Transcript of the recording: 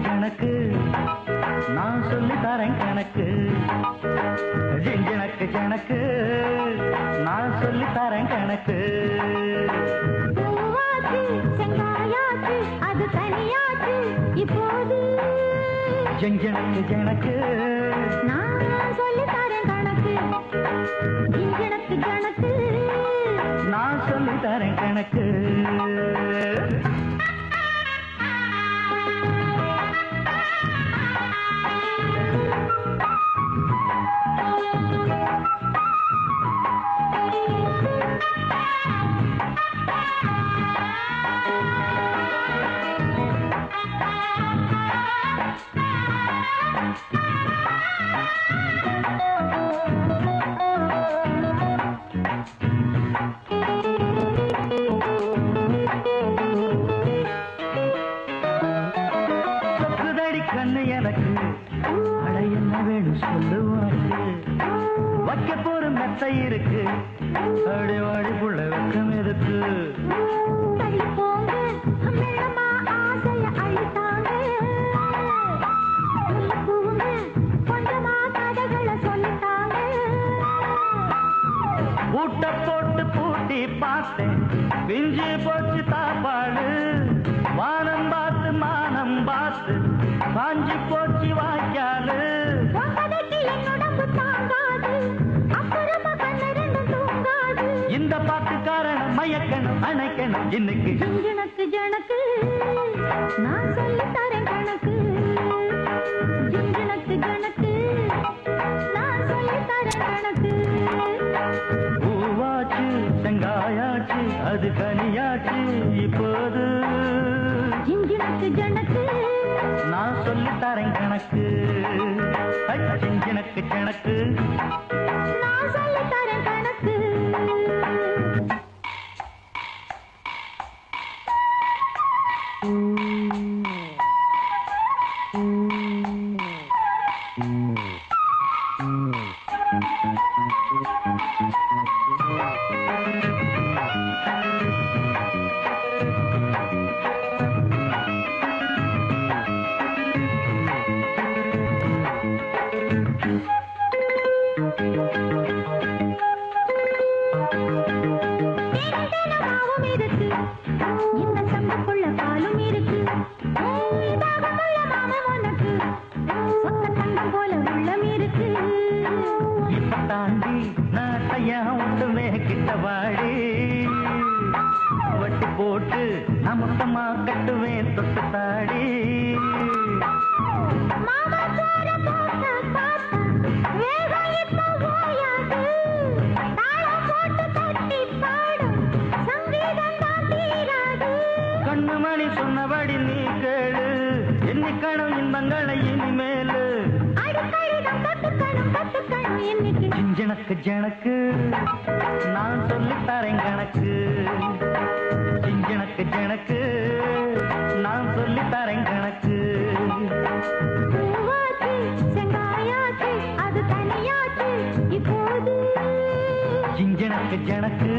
ஜனக்கு நான் சொல்லி தரேன் கணக்கு ஜனக்கு ஜனக்கு நான் சொல்லி தரேன் கணக்கு அது தனியாச்சு இப்போது ஜனக்கு ஜனக்கு நான் சொல்லி தரேன் கணக்கு ஜனக்கு ஜனக்கு நான் சொல்லி தரேன் கணக்கு கண்ணு எனக்கு அட என்ன வேணும் சொல்லு உனக்கு வைக்க போற மெத்தை இருக்கு அடி வாடி புள்ள வெக்கம் எதுக்கு பூட்ட போட்டு பூட்டி பார்த்தேன் பிஞ்சு போச்சு தாப்பாடு வானம் பார்த்து மானம் பார்த்து காஞ்சி போச்சு வாய்க்காலு இந்த பாட்டு காரணம் மயக்கணும் அணைக்கணும் இன்னைக்கு ஜனக்கு ஜனக்கு நான் சொல்லி தரேன் கணக்கு ஜனக்கு ஜனக்கு நான் சொல்லி தரேன் கணக்கு பூவாச்சு செங்காயாச்சு அது கனியாச்சு இப்போது ஜனக்கு ஜனக்கு நான் சொல்லி தரேன் கணக்கு ஜனக்கு ஜனக்கு நான் சொல்லி தரேன் கணக்கு தாண்டி நாட்டையா ஒன்றுமே கிட்ட வாடி வட்டி போட்டு நான் மொத்தமா கட்டுவேன் தொட்டு தாடி கண்ணு மணி சொன்னபடி நீ கேளு எண்ணிக்கணும் இன்பங்களை இனிமேலு ஜனக்கு ஜனக்கு நான் சொல்லி தரேன் கணக்கு ஜனக்கு ஜனக்கு நான் சொல்லி தரேன் கணக்கு அது தனியாச்சு இப்போது ஜனக்கு ஜனக்கு